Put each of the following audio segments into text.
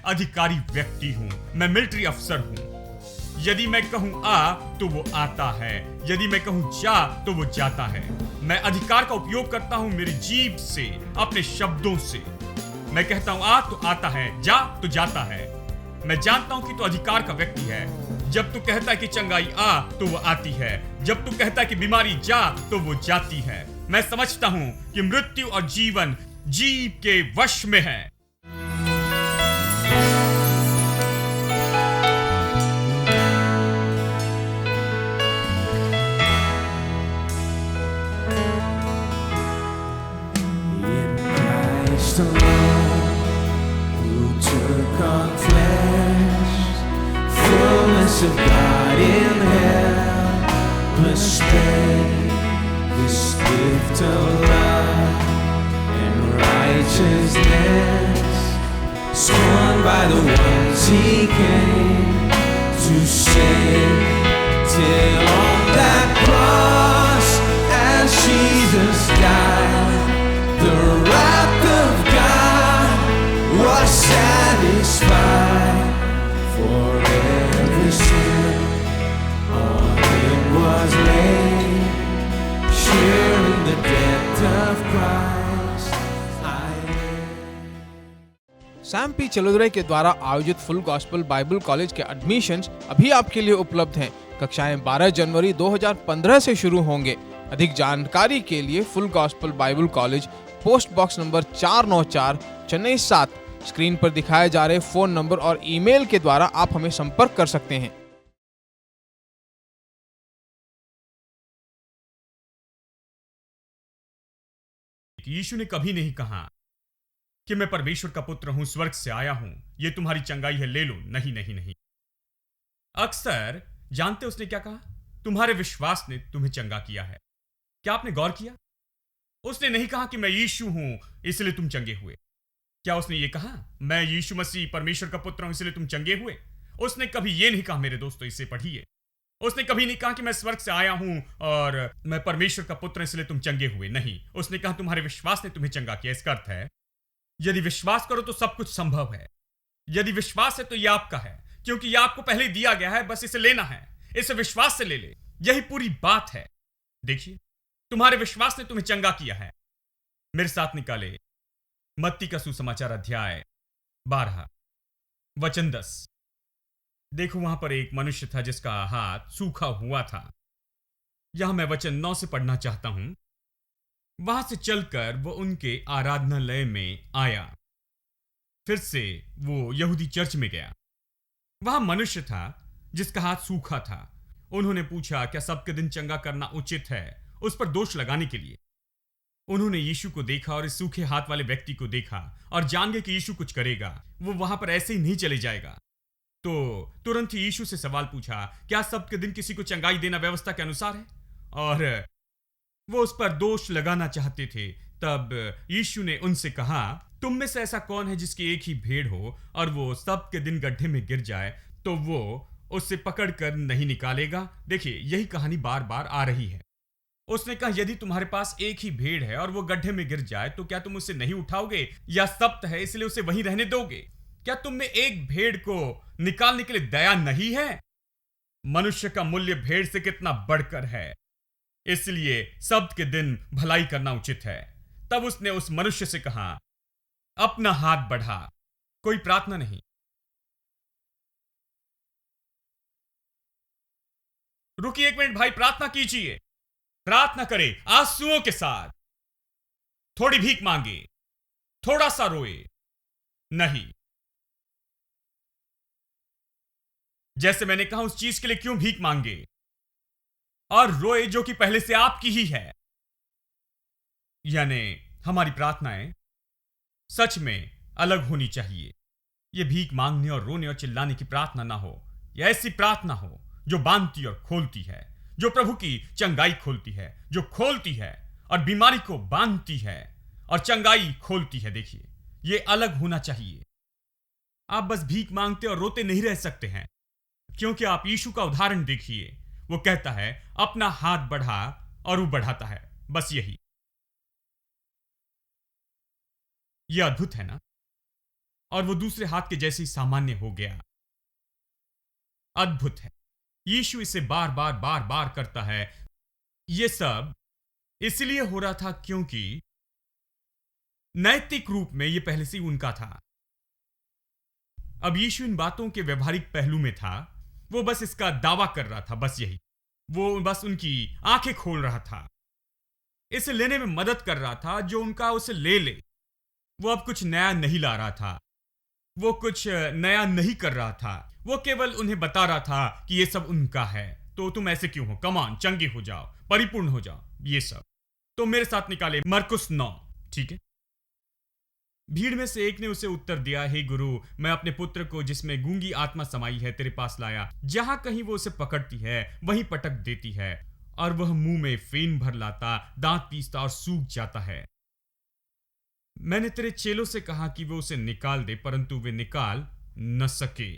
अधिकारी व्यक्ति हूं, मैं मिलिट्री अफसर हूं। यदि मैं कहूं आ तो वो आता है, यदि मैं कहूं जा तो वो जाता है। मैं अधिकार का उपयोग करता हूं मेरी जीभ से, अपने शब्दों से। मैं कहता हूं आ तो आता है, जा तो जाता है। मैं जानता हूं कि तू अधिकार का व्यक्ति है। जब तू कहता है कि चंगाई आ तो वो आती है, जब तू कहता है कि बीमारी जा तो वो जाती है। मैं समझता हूं कि मृत्यु और जीवन जीभ के वश में है। Of God in helpless faith, this gift of love and righteousness, scorned by the ones He came to save. Till on that cross, as Jesus died, the wrath of God was satisfied. For every sin on Him was laid, sharing the death of Christ. Sam P Chalodare के द्वारा आयोजित full gospel bible college के admissions अभी आपके लिए उपलब्ध हैं। कक्षाएं 12 जनवरी 2015 से शुरू होंगे। अधिक जानकारी के लिए full gospel bible college, post box number 494, Chennai 7, screen पर दिखाए जा रहे फोन नंबर और ईमेल के द्वारा आप हमें संपर्क कर सकते हैं। यीशु ने कभी नहीं कहा कि मैं परमेश्वर का पुत्र हूं, स्वर्ग से आया हूं, ये तुम्हारी चंगाई है, ले लो। नहीं नहीं नहीं। अक्सर जानते उसने क्या कहा? तुम्हारे विश्वास ने तुम्हें चंगा किया है। क्या आपने गौर किया? उसने नहीं कहा कि मैं यीशु हूं इसलिए तुम चंगे हुए। क्या उसने ये कहा मैं यीशु मसीह परमेश्वर का पुत्र हूं इसलिए तुम चंगे हुए? उसने कभी ये नहीं कहा। मेरे दोस्तों, इसे पढ़िए। उसने कभी नहीं कहा कि मैं स्वर्ग से आया हूं और मैं परमेश्वर का पुत्र इसलिए तुम चंगे हुए। नहीं, उसने कहा तुम्हारे विश्वास ने तुम्हें चंगा किया। इसका अर्थ है यदि विश्वास करो तो सब कुछ संभव है। यदि विश्वास है तो यह आपका है, क्योंकि यह आपको पहले दिया गया है। बस इसे लेना है, इसे विश्वास से ले ले। यही पूरी बात है। देखिए, तुम्हारे विश्वास ने तुम्हें चंगा किया है। मेरे साथ निकाले मत्ती का सुसमाचार अध्याय 12 वचन 10। देखो, वहां पर एक मनुष्य था जिसका हाथ सूखा हुआ था। यहां मैं वचन 9 से पढ़ना चाहता हूं। वहां से चलकर वो उनके आराधनालय में आया। फिर से वो यहूदी चर्च में गया। वहां मनुष्य था जिसका हाथ सूखा था। उन्होंने पूछा, क्या सबके दिन चंगा करना उचित है? उस पर दोष लगाने के लिए उन्होंने यीशु को देखा और इस सूखे हाथ वाले व्यक्ति को देखा और जान गए कि यीशु कुछ करेगा। वो वहां पर ऐसे ही नहीं चले जाएगा। तो तुरंत ही यीशु से सवाल पूछा, क्या सबके दिन किसी को चंगाई देना व्यवस्था के अनुसार है? और वो उस पर दोष लगाना चाहते थे। तब यीशु ने उनसे कहा, तुम में से ऐसा कौन है जिसकी एक ही भेड़ हो और वो सबके दिन गड्ढे में गिर जाए तो वो उससे पकड़कर नहीं निकालेगा? देखिए, यही कहानी बार बार आ रही है। उसने कहा, यदि तुम्हारे पास एक ही भेड़ है और वो गड्ढे में गिर जाए तो क्या तुम उसे नहीं उठाओगे? या सप्त है इसलिए उसे वहीं रहने दोगे? क्या तुम में एक भेड़ को निकालने के लिए दया नहीं है? मनुष्य का मूल्य भेड़ से कितना बढ़कर है। इसलिए सब्त के दिन भलाई करना उचित है। तब उसने उस मनुष्य से कहा, अपना हाथ बढ़ा। कोई प्रार्थना नहीं। रुकिए एक मिनट भाई, प्रार्थना कीजिए। प्रार्थना करे आंसुओं के साथ। थोड़ी भीख मांगे, थोड़ा सा रोए। नहीं, जैसे मैंने कहा, उस चीज के लिए क्यों भीख मांगे और रोए जो कि पहले से आपकी ही है। यानी हमारी प्रार्थनाएं सच में अलग होनी चाहिए। यह भीख मांगने और रोने और चिल्लाने की प्रार्थना ना हो। यह ऐसी प्रार्थना हो जो बांधती और खोलती है, जो प्रभु की चंगाई खोलती है, जो खोलती है और बीमारी को बांधती है और चंगाई खोलती है। देखिए, यह अलग होना चाहिए। आप बस भीख मांगते और रोते नहीं रह सकते हैं, क्योंकि आप यीशु का उदाहरण देखिए। वो कहता है, अपना हाथ बढ़ा और वो बढ़ाता है। बस यही। यह अद्भुत है ना? और वो दूसरे हाथ के जैसे ही सामान्य हो गया। अद्भुत है, यीशु इसे बार बार बार बार करता है। यह सब इसलिए हो रहा था क्योंकि नैतिक रूप में यह पहले से ही उनका था। अब यीशु इन बातों के व्यवहारिक पहलू में था, वो बस इसका दावा कर रहा था, बस यही। वो बस उनकी आंखें खोल रहा था, इसे लेने में मदद कर रहा था जो उनका, उसे ले ले। वो अब कुछ नया नहीं ला रहा था, वो कुछ नया नहीं कर रहा था, वो केवल उन्हें बता रहा था कि ये सब उनका है। तो तुम ऐसे क्यों हो? कम ऑन, चंगे हो जाओ, परिपूर्ण हो जाओ, ये सब। तो मेरे साथ निकाले मरकुस 9, ठीक है। भीड़ में से एक ने उसे उत्तर दिया, हे गुरु, मैं अपने पुत्र को जिसमें गूंगी आत्मा समाई है तेरे पास लाया। जहां कहीं वो उसे पकड़ती है वहीं पटक देती है, और वह मुंह में फेन भर लाता, दांत पीसता और सूख जाता है। मैंने तेरे चेलों से कहा कि वो उसे निकाल दे, परंतु वे निकाल न सके।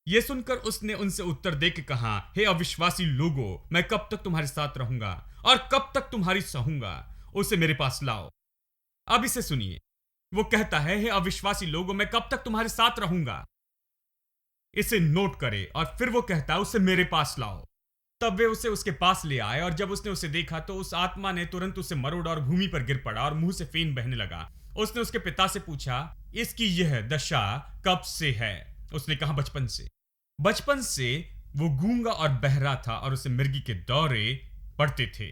यह सुनकर उसने उनसे उत्तर दे के कहा, हे अविश्वासी लोगों, मैं कब तक तुम्हारे साथ रहूंगा और कब तक तुम्हारी सहूंगा? उसे मेरे पास लाओ। अब इसे सुनिए, वो कहता है, हे अविश्वासी लोगों, मैं कब तक तुम्हारे साथ रहूंगा। इसे नोट करे, और फिर वो कहता है, उसे मेरे पास लाओ। तब वे उसे उसके पास ले आए, और जब उसने उसे देखा तो उस आत्मा ने तुरंत उसे मरोड़ा और भूमि पर गिर पड़ा और मुंह से फेन बहने लगा। उसने उसके पिता से पूछा, इसकी यह दशा कब से है? उसने कहा, बचपन से। बचपन से वो गूंगा और बहरा था, और उसे मिर्गी के दौरे पड़ते थे।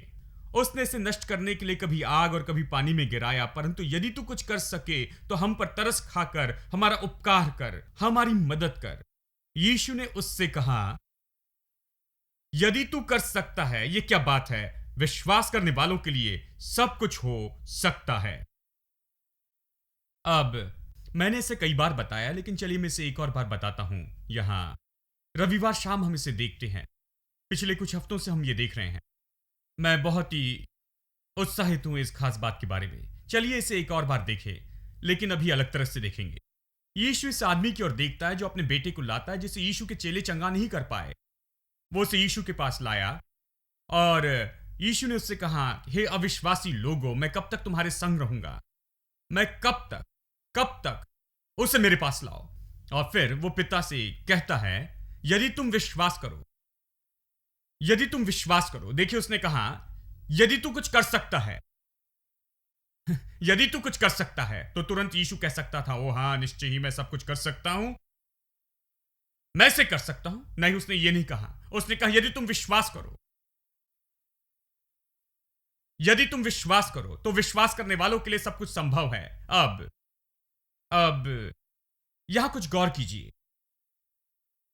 उसने इसे नष्ट करने के लिए कभी आग और कभी पानी में गिराया, परंतु यदि तू कुछ कर सके तो हम पर तरस खाकर हमारा उपकार कर, हमारी मदद कर। यीशु ने उससे कहा, यदि तू कर सकता है, यह क्या बात है? विश्वास करने वालों के लिए सब कुछ हो सकता है। अब मैंने इसे कई बार बताया, लेकिन चलिए मैं इसे एक और बार बताता हूं। यहां रविवार शाम हम इसे देखते हैं, पिछले कुछ हफ्तों से हम ये देख रहे हैं। मैं बहुत ही उत्साहित हूं इस खास बात के बारे में। चलिए इसे एक और बार देखें, लेकिन अभी अलग तरह से देखेंगे। यीशु इस आदमी की ओर देखता है जो अपने बेटे को लाता है, जिसे यीशु के चेले चंगा नहीं कर पाए। वो उसे यीशु के पास लाया, और यीशु ने उससे कहा, हे अविश्वासी लोगों, मैं कब तक तुम्हारे संग रहूंगा? मैं कब तक? उसे मेरे पास लाओ। और फिर वो पिता से कहता है, यदि तुम विश्वास करो, यदि तुम विश्वास करो। देखिए, उसने कहा, यदि तू कुछ कर सकता है यदि तू कुछ कर सकता है, तो तुरंत यीशु कह सकता था, ओ हां, निश्चय ही मैं सब कुछ कर सकता हूं, मैं इसे कर सकता हूं। नहीं, उसने ये नहीं कहा। उसने कहा, यदि तुम विश्वास करो, यदि तुम विश्वास करो, तो विश्वास करने वालों के लिए सब कुछ संभव है। अब यहां कुछ गौर कीजिए।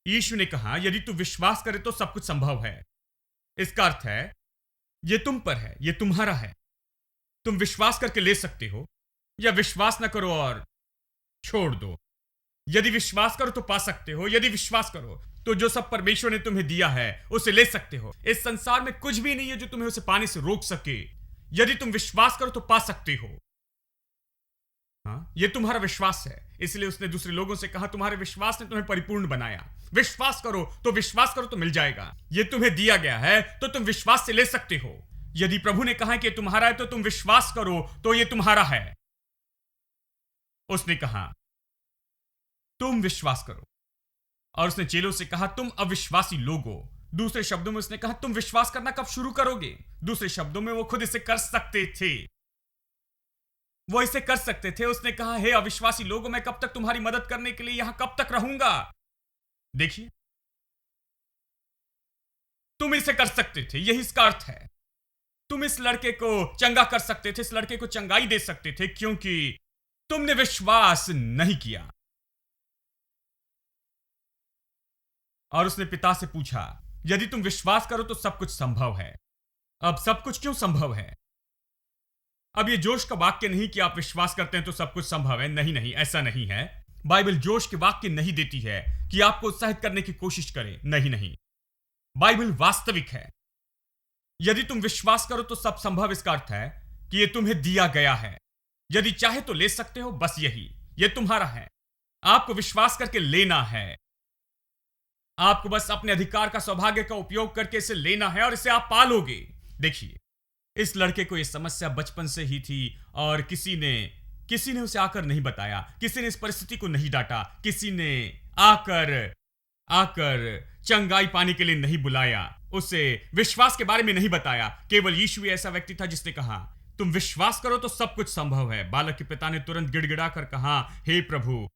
यीशु ने कहा, यदि तू विश्वास करे तो सब कुछ संभव है। इसका अर्थ है, यह तुम पर है, यह तुम्हारा है। तुम विश्वास करके ले सकते हो, या विश्वास ना करो और छोड़ दो। यदि विश्वास करो तो पा सकते हो। यदि विश्वास करो तो जो सब परमेश्वर ने तुम्हें दिया है उसे ले सकते हो। इस संसार में कुछ भी नहीं है जो तुम्हें उसे पाने से रोक सके। यदि तुम विश्वास करो तो पा सकते हो। हाँ, यह तुम्हारा विश्वास है। इसलिए उसने दूसरे लोगों से कहा, तुम्हारे विश्वास ने तुम्हें परिपूर्ण बनाया। विश्वास करो तो मिल जाएगा। यह तुम्हें दिया गया है तो तुम विश्वास से ले सकते हो। यदि प्रभु ने कहा कि तुम्हारा है तो तुम विश्वास करो तो यह तुम्हारा है। उसने कहा, तुम विश्वास करो। और उसने चेलों से कहा, तुम अविश्वासी लोगों। दूसरे शब्दों में उसने कहा, तुम विश्वास करना कब शुरू करोगे? दूसरे शब्दों में वो खुद इसे कर सकते थे, वो इसे कर सकते थे। उसने कहा, हे अविश्वासी लोगों, मैं कब तक तुम्हारी मदद करने के लिए यहां कब तक रहूंगा? देखिए, तुम इसे कर सकते थे, यही इसका अर्थ है। तुम इस लड़के को चंगा कर सकते थे, इस लड़के को चंगाई दे सकते थे, क्योंकि तुमने विश्वास नहीं किया। और उसने पिता से पूछा, यदि तुम विश्वास करो तो सब कुछ संभव है। अब सब कुछ क्यों संभव है? अब ये जोश का वाक्य नहीं कि आप विश्वास करते हैं तो सब कुछ संभव है। नहीं नहीं, ऐसा नहीं है। बाइबल जोश के वाक्य नहीं देती है कि आपको उत्साहित करने की कोशिश करें। नहीं नहीं, बाइबल वास्तविक है। यदि तुम विश्वास करो तो सब संभव, इसका अर्थ है कि यह तुम्हें दिया गया है। यदि चाहे तो ले सकते हो, बस यही, यह तुम्हारा है। आपको विश्वास करके लेना है। आपको बस अपने अधिकार का, सौभाग्य का उपयोग करके इसे लेना है और इसे आप पालोगे। देखिए, इस लड़के को यह समस्या बचपन से ही थी और किसी ने किसी ने उसे आकर नहीं बताया, किसी ने इस परिस्थिति को नहीं डांटा, किसी ने आकर चंगाई पाने के लिए नहीं बुलाया, उसे विश्वास के बारे में नहीं बताया। केवल यीशु ही ऐसा व्यक्ति था जिसने कहा, तुम विश्वास करो तो सब कुछ संभव है। बालक के पिता ने तुरंत गिड़गिड़ा कर कहा, हे प्रभु,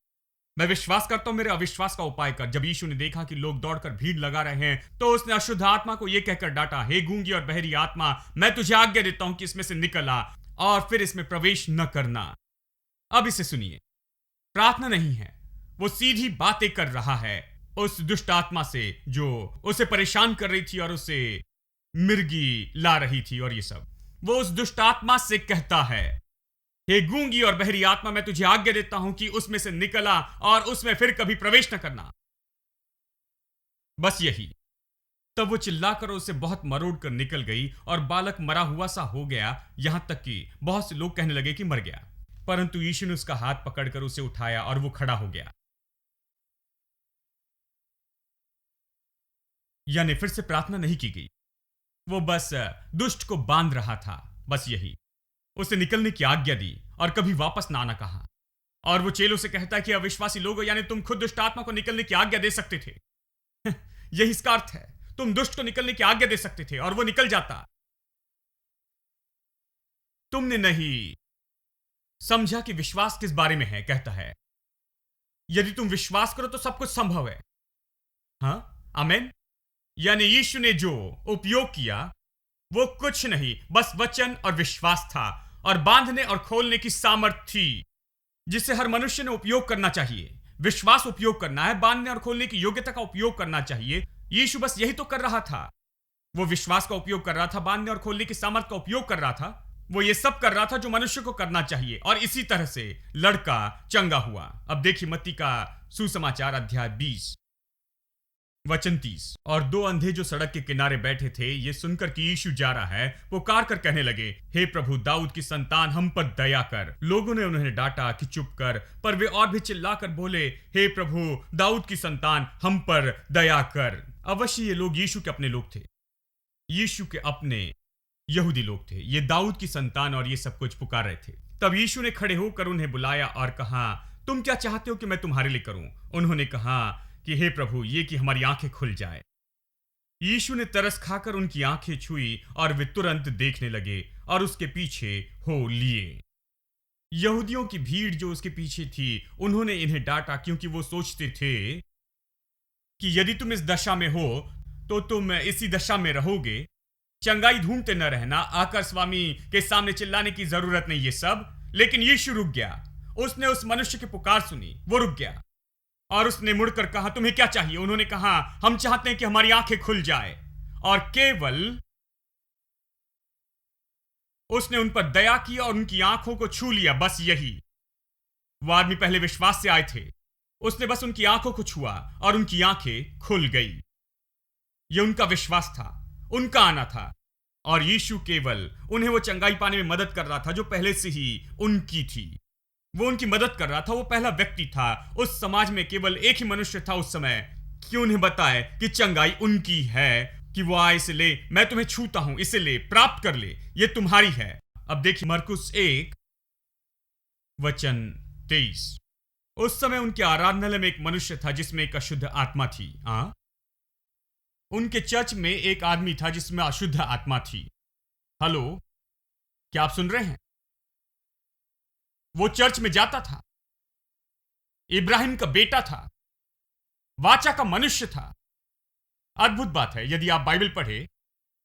मैं विश्वास करता हूं, मेरे अविश्वास का उपाय कर। जब यीशु ने देखा कि लोग दौड़कर भीड़ लगा रहे हैं, तो उसने अशुद्ध आत्मा को यह कहकर डांटा, हे गूंगी और बहरी आत्मा, मैं तुझे आज्ञा देता हूं कि इसमें से निकल आ और फिर इसमें प्रवेश न करना। अब इसे सुनिए, प्रार्थना नहीं है, वो सीधी बातें कर रहा है उस दुष्ट आत्मा से जो उसे परेशान कर रही थी और उसे मिर्गी ला रही थी और ये सब। वो उस दुष्ट आत्मा से कहता है, हे गूंगी और बहरी आत्मा, मैं तुझे आज्ञा देता हूं कि उसमें से निकला और उसमें फिर कभी प्रवेश न करना। बस यही। तब वो चिल्लाकर उसे बहुत मरोड़ कर निकल गई और बालक मरा हुआ सा हो गया, यहां तक कि बहुत से लोग कहने लगे कि मर गया। परंतु यीशु ने उसका हाथ पकड़कर उसे उठाया और वो खड़ा हो गया। यानी फिर से प्रार्थना नहीं की गई, वो बस दुष्ट को बांध रहा था, बस यही। उसे निकलने की आज्ञा दी और कभी वापस ना आना कहा। और वो चेलों से कहता कि अविश्वासी लोगों, यानी तुम खुद दुष्ट आत्मा को निकलने की आज्ञा दे सकते थे। यही इसका अर्थ है, तुम दुष्ट को निकलने की आज्ञा दे सकते थे और वो निकल जाता। तुमने नहीं समझा कि विश्वास किस बारे में है। कहता है, यदि तुम विश्वास करो तो सब कुछ संभव है। हाँ, आमेन। यानी यीशु ने जो उपयोग किया वो कुछ नहीं, बस वचन और विश्वास था और बांधने और खोलने की सामर्थ्य थी, जिसे हर मनुष्य ने उपयोग करना चाहिए। विश्वास उपयोग करना है, बांधने और खोलने की योग्यता का उपयोग करना चाहिए। यीशु बस यही तो कर रहा था। वो विश्वास का उपयोग कर रहा था, बांधने और खोलने की सामर्थ्य का उपयोग कर रहा था। वो ये सब कर रहा था जो मनुष्य को करना चाहिए, और इसी तरह से लड़का चंगा हुआ। अब देखिए मत्ती का सुसमाचार अध्याय 20 वचन 30। और दो अंधे जो सड़क के किनारे बैठे थे, ये सुनकर कि यीशु जा रहा है, पुकार कर कहने लगे, हे प्रभु, दाऊद की संतान, हम पर दया कर। लोगों ने उन्हें डांटा कि चुप कर, पर वे और भी चिल्लाकर बोले, हे प्रभु, दाऊद की संतान, हम पर दया कर। अवश्य ये लोग यीशु के अपने लोग थे, यीशु के अपने यहूदी लोग थे। ये दाऊद की संतान और ये सब कुछ पुकार रहे थे। तब यीशु ने खड़े होकर उन्हें बुलाया और कहा, तुम क्या चाहते हो कि मैं तुम्हारे लिए करूं? उन्होंने कहा कि हे प्रभु, ये कि हमारी आंखें खुल जाए। यीशु ने तरस खाकर उनकी आंखें छुई और वे तुरंत देखने लगे और उसके पीछे हो लिए। यहूदियों की भीड़ जो उसके पीछे थी, उन्होंने इन्हें डांटा, क्योंकि वो सोचते थे कि यदि तुम इस दशा में हो तो तुम इसी दशा में रहोगे। चंगाई ढूंढते न रहना, आकर स्वामी के सामने चिल्लाने की जरूरत नहीं, ये सब। लेकिन यीशु रुक गया। उसने उस मनुष्य की पुकार सुनी, वो रुक गया और उसने मुड़कर कहा, तुम्हें क्या चाहिए? उन्होंने कहा, हम चाहते हैं कि हमारी आंखें खुल जाए। और केवल उसने उन पर दया की और उनकी आंखों को छू लिया, बस यही। वो आदमी पहले विश्वास से आए थे, उसने बस उनकी आंखों को छुआ और उनकी आंखें खुल गई। यह उनका विश्वास था, उनका आना था। और यीशु केवल उन्हें वो चंगाई पाने में मदद कर रहा था जो पहले से ही उनकी थी। वो उनकी मदद कर रहा था। वो पहला व्यक्ति था उस समाज में, केवल एक ही मनुष्य था उस समय कि उन्हें बताए कि चंगाई उनकी है, कि वो आए इसे ले, मैं तुम्हें छूता हूं, इसे ले, प्राप्त कर ले, ये तुम्हारी है। अब देखिए मरकुस 1 वचन 23। उस समय उनके आराधनालय में एक मनुष्य था जिसमें एक अशुद्ध आत्मा थी। उनके चर्च में एक आदमी था जिसमें अशुद्ध आत्मा थी। हेलो, क्या आप सुन रहे हैं? वो चर्च में जाता था, इब्राहिम का बेटा था, वाचा का मनुष्य था। अद्भुत बात है, यदि आप बाइबल पढ़े,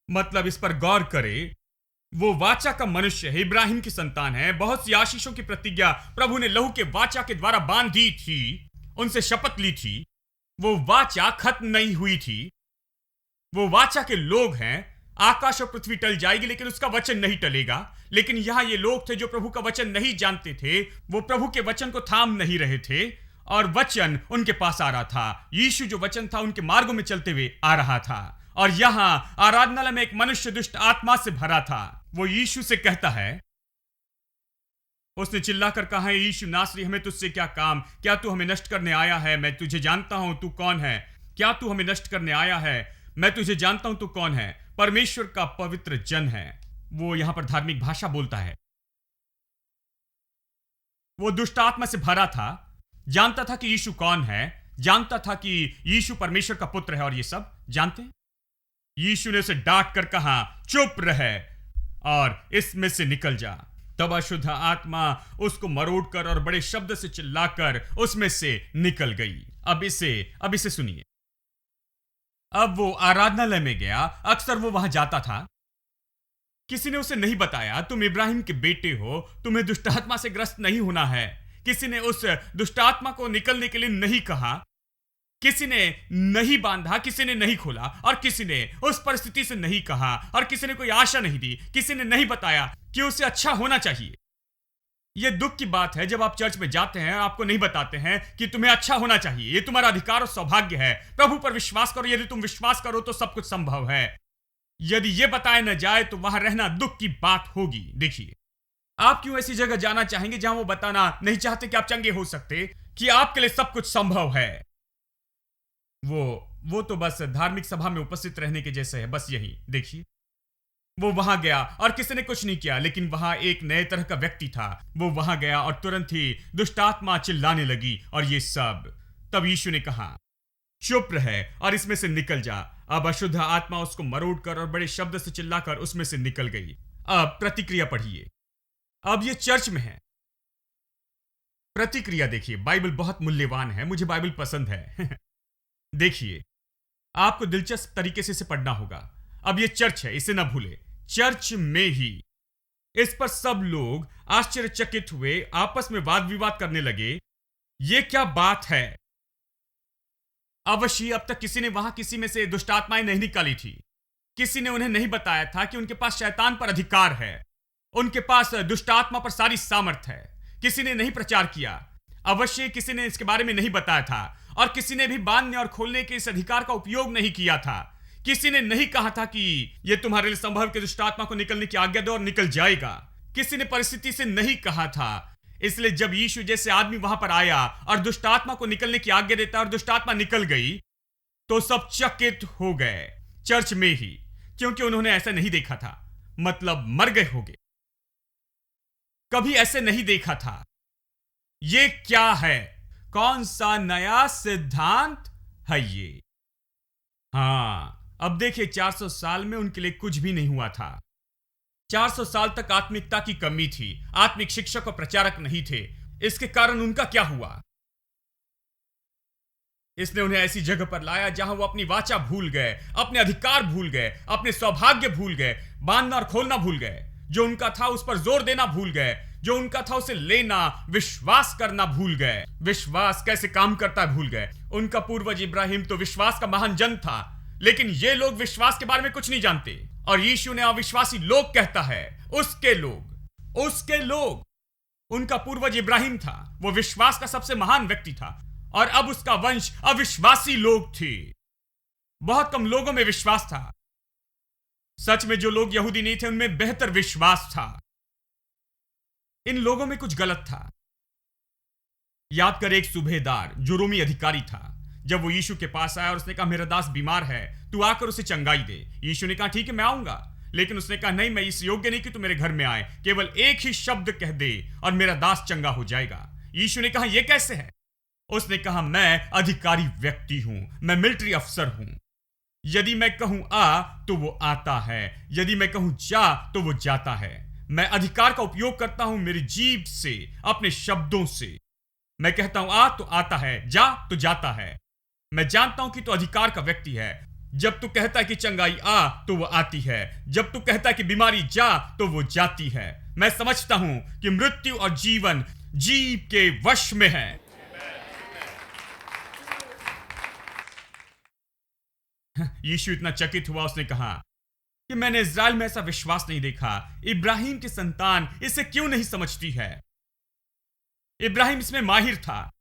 मतलब इस पर गौर करें, वो वाचा का मनुष्य है, इब्राहिम की संतान है। बहुत सी आशीषों की प्रतिज्ञा प्रभु ने लहू के वाचा के द्वारा बांध दी थी, उनसे शपथ ली थी। वो वाचा खत्म नहीं हुई थी। वो वाचा के लोग हैं। आकाश और पृथ्वी टल जाएगी लेकिन उसका वचन नहीं टलेगा। लेकिन यहां ये लोग थे जो प्रभु का वचन नहीं जानते थे। वो प्रभु के वचन को थाम नहीं रहे थे और वचन उनके पास आ रहा था। यीशु जो वचन था उनके मार्गों में चलते हुए आ रहा था। और यहां आराधनालय में एक मनुष्य दुष्ट आत्मा से भरा था। वो यीशु से कहता है, उसने चिल्लाकर कहा, यीशु नासरी, हमें तुझसे क्या काम? क्या तू हमें नष्ट करने आया है? मैं तुझे जानता हूं, तू कौन है? क्या तू हमें नष्ट करने आया है? मैं तुझे जानता हूं तू कौन है। परमेश्वर का पवित्र जन है। वो यहां पर धार्मिक भाषा बोलता है। वो दुष्ट आत्मा से भरा था, जानता था कि यीशु कौन है, जानता था कि यीशु परमेश्वर का पुत्र है और ये सब जानते हैं। यीशु ने उसे डांट कर कहा, चुप रहे और इसमें से निकल जा। तब अशुद्ध आत्मा उसको मरोड़कर और बड़े शब्द से चिल्लाकर उसमें से निकल गई। अब इसे सुनिए। अब वो आराधनालय में गया। अक्सर वो वहां जाता था। किसी ने उसे नहीं बताया, तुम इब्राहिम के बेटे हो, तुम्हें दुष्टात्मा से ग्रस्त नहीं होना है। किसी ने उस दुष्टात्मा को निकलने के लिए नहीं कहा, किसी ने नहीं बांधा, किसी ने नहीं खोला, और किसी ने उस परिस्थिति से नहीं कहा, और किसी ने कोई आशा नहीं दी, किसी ने नहीं बताया कि उसे अच्छा होना चाहिए। यह दुख की बात है जब आप चर्च में जाते हैं और आपको नहीं बताते हैं कि तुम्हें अच्छा होना चाहिए। यह तुम्हारा अधिकार और सौभाग्य है। प्रभु पर विश्वास करो, यदि तुम विश्वास करो तो सब कुछ संभव है। यदि यह बताया न जाए तो वहां रहना दुख की बात होगी। देखिए, आप क्यों ऐसी जगह जाना चाहेंगे जहां वो बताना नहीं चाहते कि आप चंगे हो सकते, कि आपके लिए सब कुछ संभव है। वो तो बस धार्मिक सभा में उपस्थित रहने के जैसे है, बस यही। देखिए, वो वहां गया और किसी ने कुछ नहीं किया, लेकिन वहां एक नए तरह का व्यक्ति था। वो वहां गया और तुरंत ही दुष्टात्मा चिल्लाने लगी और ये सब। तब यीशु ने कहा, चुप रहे और इसमें से निकल जा। अब अशुद्ध आत्मा उसको मरोड़कर और बड़े शब्द से चिल्लाकर उसमें से निकल गई। अब प्रतिक्रिया पढ़िए। अब ये चर्च में है। प्रतिक्रिया देखिए। बाइबल बहुत मूल्यवान है, मुझे बाइबल पसंद है। देखिए, आपको दिलचस्प तरीके से इसे पढ़ना होगा। अब ये चर्च है, इसे ना भूले। चर्च में ही इस पर सब लोग आश्चर्यचकित हुए, आपस में वाद विवाद करने लगे। ये क्या बात है? अवश्य अब तक किसी ने वहां किसी में से दुष्टात्माएं नहीं निकाली थी। किसी ने उन्हें नहीं बताया था कि उनके पास शैतान पर अधिकार है, उनके पास दुष्टात्मा पर सारी सामर्थ है। किसी ने नहीं प्रचार किया। अवश्य किसी ने इसके बारे में नहीं बताया था, और किसी ने भी बांधने और खोलने के इस अधिकार का उपयोग नहीं किया था। किसी ने नहीं कहा था कि यह तुम्हारे लिए संभव कि दुष्टात्मा को निकलने की आज्ञा दो और निकल जाएगा। किसी ने परिस्थिति से नहीं कहा था। इसलिए जब यीशु जैसे आदमी वहां पर आया और दुष्टात्मा को निकलने की आज्ञा देता और दुष्टात्मा निकल गई, तो सब चकित हो गए, चर्च में ही, क्योंकि उन्होंने ऐसा नहीं देखा था। मतलब मर गए होंगे, कभी ऐसे नहीं देखा था। ये क्या है? कौन सा नया सिद्धांत है ये? हां, अब देखिए, 400 साल में उनके लिए कुछ भी नहीं हुआ था। 400 साल तक आत्मिकता की कमी थी। आत्मिक शिक्षक और प्रचारक नहीं थे। इसके कारण उनका क्या हुआ? इसने उन्हें ऐसी जगह पर लाया जहां वो अपनी वाचा भूल गए, अपने अधिकार भूल गए, अपने सौभाग्य भूल गए, बांधना और खोलना भूल गए। जो उनका था उस पर जोर देना भूल गए, जो उनका था उसे लेना, विश्वास करना भूल गए। विश्वास कैसे काम करता है भूल गए। उनका पूर्वज इब्राहिम तो विश्वास का महान जन था, लेकिन ये लोग विश्वास के बारे में कुछ नहीं जानते। और यीशु ने अविश्वासी लोग कहता है, उसके लोग। उनका पूर्वज इब्राहिम था, वो विश्वास का सबसे महान व्यक्ति था, और अब उसका वंश अविश्वासी लोग थे। बहुत कम लोगों में विश्वास था। सच में जो लोग यहूदी नहीं थे उनमें बेहतर विश्वास था। इन लोगों में कुछ गलत था। याद कर, एक सूबेदार जो रोमी अधिकारी था, जब वो यीशु के पास आया और उसने कहा, मेरा दास बीमार है, तू आकर उसे चंगाई दे। यीशु ने कहा, ठीक है, मैं आऊंगा। लेकिन उसने कहा, नहीं, मैं इस योग्य नहीं कि तू मेरे घर में आए। केवल एक ही शब्द कह दे और मेरा दास चंगा हो जाएगा। यीशु ने कहा, यह कैसे है? उसने कहा, मैं अधिकारी व्यक्ति हूं, मैं मिलिट्री अफसर हूं। यदि मैं कहूं आ तो वो आता है, यदि मैं कहूं जा तो वो जाता है। मैं अधिकार का उपयोग करता हूं, मेरी जीभ से, अपने शब्दों से। मैं कहता हूं आ तो आता है, जा तो जाता है। मैं जानता हूं कि तू अधिकार का व्यक्ति है। जब तू कहता है कि चंगाई आ तो वो आती है, जब तू कहता है कि बीमारी जा तो वो जाती है। मैं समझता हूं कि मृत्यु और जीवन जीभ के वश में है। यीशु इतना चकित हुआ, उसने कहा कि मैंने इज़राइल में ऐसा विश्वास नहीं देखा। इब्राहिम की संतान इसे क्यों नहीं समझती है? इब्राहिम इसमें माहिर था,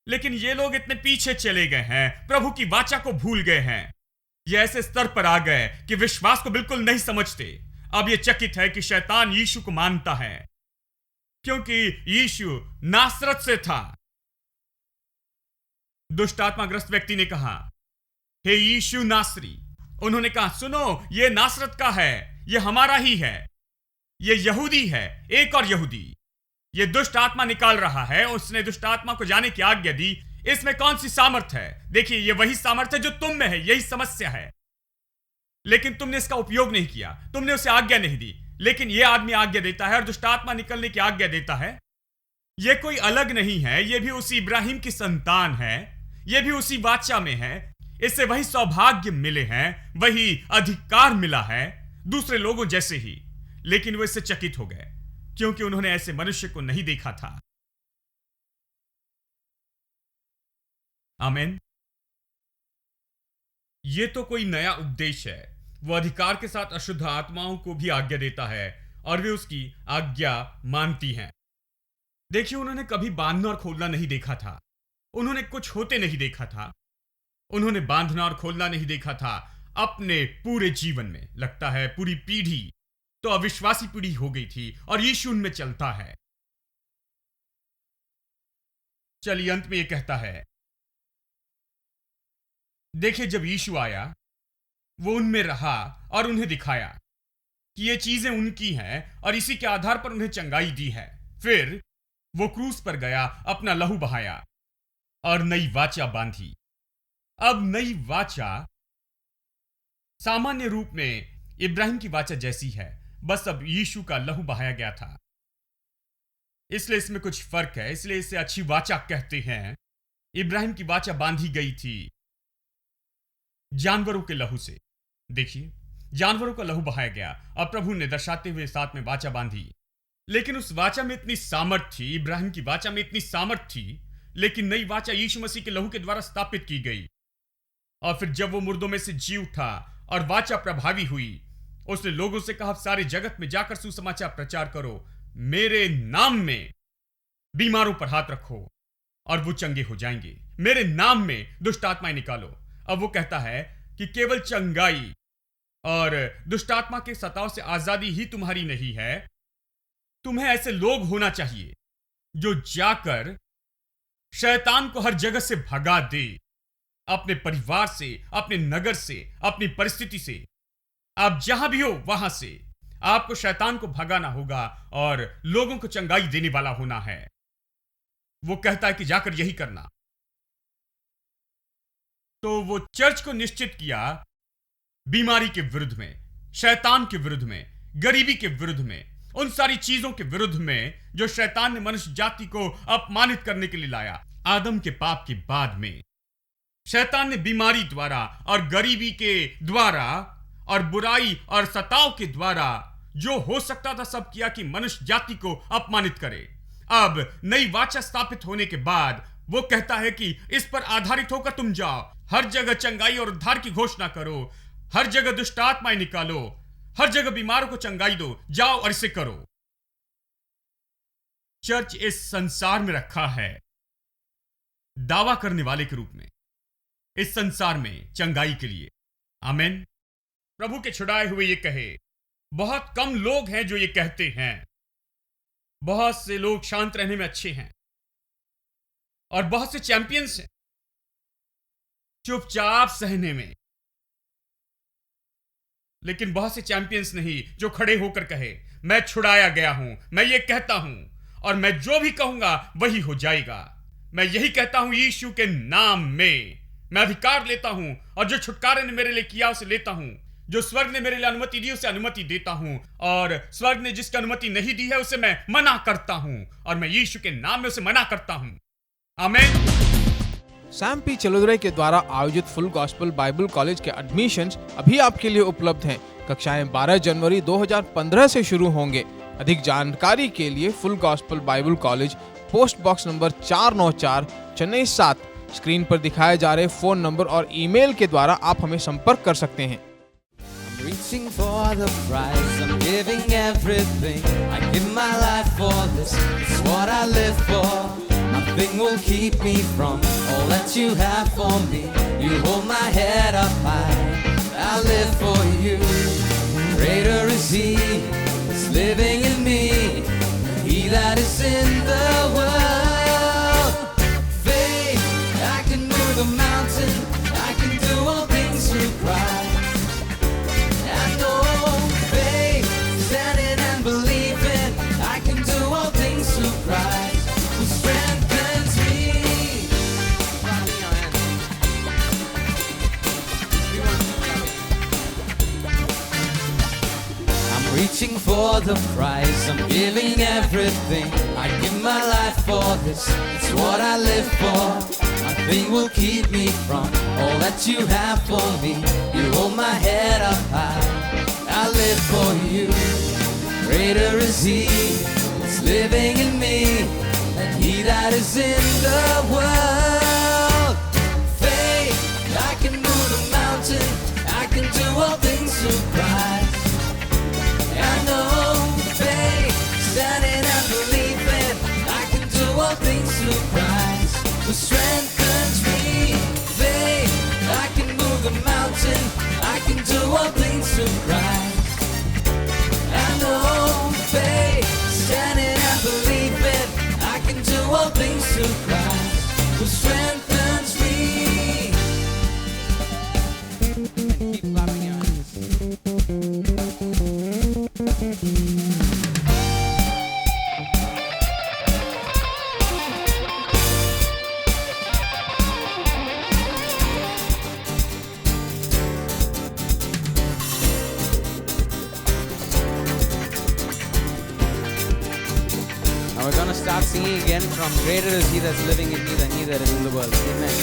लेकिन ये लोग इतने पीछे चले गए हैं, प्रभु की वाचा को भूल गए हैं। ये ऐसे स्तर पर आ गए कि विश्वास को बिल्कुल नहीं समझते। अब ये चकित है कि शैतान यीशु को मानता है, क्योंकि यीशु नासरत से था। दुष्ट आत्माग्रस्त व्यक्ति ने कहा, हे यीशु नासरी। उन्होंने कहा, सुनो, ये नासरत का है, ये हमारा ही है, ये यहूदी है, एक और यहूदी। ये दुष्ट आत्मा निकाल रहा है, उसने दुष्ट आत्मा को जाने की आज्ञा दी। इसमें कौन सी सामर्थ है? देखिए, ये वही सामर्थ है जो तुम में है, यही समस्या है। लेकिन तुमने इसका उपयोग नहीं किया, तुमने उसे आज्ञा नहीं दी। लेकिन यह आदमी आज्ञा देता है और दुष्ट आत्मा निकलने की आज्ञा देता है। यह कोई अलग नहीं है, यह भी उसी इब्राहिम की संतान है, यह भी उसी वाचा में है। इससे वही सौभाग्य मिले हैं, वही अधिकार मिला है, दूसरे लोगों जैसे ही। लेकिन वो इससे चकित हो गए, क्योंकि उन्होंने ऐसे मनुष्य को नहीं देखा था। आमीन। यह तो कोई नया उपदेश है। वो अधिकार के साथ अशुद्ध आत्माओं को भी आज्ञा देता है और वे उसकी आज्ञा मानती हैं। देखिए, उन्होंने कभी बांधना और खोलना नहीं देखा था, उन्होंने कुछ होते नहीं देखा था, उन्होंने बांधना और खोलना नहीं देखा था अपने पूरे जीवन में। लगता है पूरी पीढ़ी तो अविश्वासी पीढ़ी हो गई थी और यीशु उनमें चलता है। चलिए, अंत में यह कहता है, देखिए, जब यीशु आया वो उनमें रहा और उन्हें दिखाया कि ये चीजें उनकी हैं और इसी के आधार पर उन्हें चंगाई दी है। फिर वो क्रूस पर गया, अपना लहू बहाया और नई वाचा बांधी। अब नई वाचा सामान्य रूप में इब्राहिम की वाचा जैसी है, बस अब यीशु का लहू बहाया गया था, इसलिए इसमें कुछ फर्क है। इसलिए इसे अच्छी वाचा कहते हैं। इब्राहिम की वाचा बांधी गई थी जानवरों के लहू से। देखिए, जानवरों का लहू बहाया गया। अब प्रभु ने दर्शाते हुए साथ में वाचा बांधी। लेकिन उस वाचा में इतनी सामर्थ थी, इब्राहिम की वाचा में इतनी सामर्थ थी, लेकिन नई वाचा यीशु मसीह के लहू के द्वारा स्थापित की गई। और फिर जब वो मुर्दों में से जी उठा और वाचा प्रभावी हुई, उसने लोगों से कहा, सारे जगत में जाकर सुसमाचार प्रचार करो, मेरे नाम में बीमारों पर हाथ रखो और वो चंगे हो जाएंगे, मेरे नाम में दुष्ट आत्माएं निकालो। अब वो कहता है कि केवल चंगाई और दुष्ट आत्मा के सताव से आजादी ही तुम्हारी नहीं है, तुम्हें ऐसे लोग होना चाहिए जो जाकर शैतान को हर जगह से भगा दे, अपने परिवार से, अपने नगर से, अपनी परिस्थिति से। आप जहां भी हो वहां से आपको शैतान को भगाना होगा और लोगों को चंगाई देने वाला होना है। वो कहता है कि जाकर यही करना। तो वो चर्च को निश्चित किया बीमारी के विरुद्ध में, शैतान के विरुद्ध में, गरीबी के विरुद्ध में, उन सारी चीजों के विरुद्ध में जो शैतान ने मनुष्य जाति को अपमानित करने के लिए लाया। आदम के पाप के बाद में शैतान ने बीमारी द्वारा और गरीबी के द्वारा और बुराई और सताव के द्वारा जो हो सकता था सब किया कि मनुष्य जाति को अपमानित करे। अब नई वाचा स्थापित होने के बाद वो कहता है कि इस पर आधारित होकर तुम जाओ, हर जगह चंगाई और उद्धार की घोषणा करो, हर जगह दुष्ट आत्माएं निकालो, हर जगह बीमारों को चंगाई दो, जाओ और इसे करो। चर्च इस संसार में रखा है दावा करने वाले के रूप में, इस संसार में चंगाई के लिए। आमीन। प्रभु के छुड़ाए हुए ये कहे, बहुत कम लोग हैं जो ये कहते हैं। बहुत से लोग शांत रहने में अच्छे हैं और बहुत से चैंपियंस हैं चुपचाप सहने में, लेकिन बहुत से चैंपियंस नहीं जो खड़े होकर कहे, मैं छुड़ाया गया हूं, मैं ये कहता हूं और मैं जो भी कहूंगा वही हो जाएगा। मैं यही कहता हूं, यीशु के नाम में मैं अधिकार लेता हूं और जो छुटकारे ने मेरे लिए किया उसे लेता हूं, जो स्वर्ग ने मेरे लिए अनुमति दी उसे अनुमति देता हूं और स्वर्ग ने जिसकी अनुमति नहीं दी है उसे मैं मना करता हूं और मैं यीशु के नाम में उसे मना करता हूं। आमीन। सैम पी चलोदरे के द्वारा आयोजित फुल गॉस्पेल बाइबल कॉलेज के एडमिशन्स अभी आपके लिए उपलब्ध हैं। कक्षाएं 12 जनवरी 2015 से शुरू होंगे। अधिक जानकारी के लिए full gospel bible college, post box number 494, Chennai 7, screen पर दिखाए जा रहे फोन नंबर और ईमेल के द्वारा आप हमें संपर्क कर सकते हैं। Reaching for the prize, I'm giving everything. I give my life for this, it's what I live for. Nothing will keep me from all that you have for me. You hold my head up high, I live for you. Greater is He that's living in me, He that is in the world. Faith, I can move a mountain, I can do all things through Christ. Standing and believing, I can do all things through Christ. reaching for the prize. I'm giving everything. I give my life for this. It's what I live for. Nothing will keep me from all that you have for me. You hold my head up high. I live for you. Greater is He that's living in me than he that is in the world. Faith, I can move the mountain. I can do all things through Christ. I know faith, standing and believing. I can do all things through Christ who strengthens me. Faith, I can move the mountain. I can do all things through Christ. I know faith, standing and believing. I can do all things through Christ who strengthens me. Keep clapping your hands. Now we're gonna start singing again from Greater is He that's living in me than he that is in the world. Amen.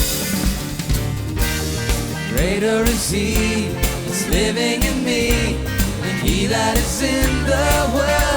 Greater is He that's living in me than he that is in the world.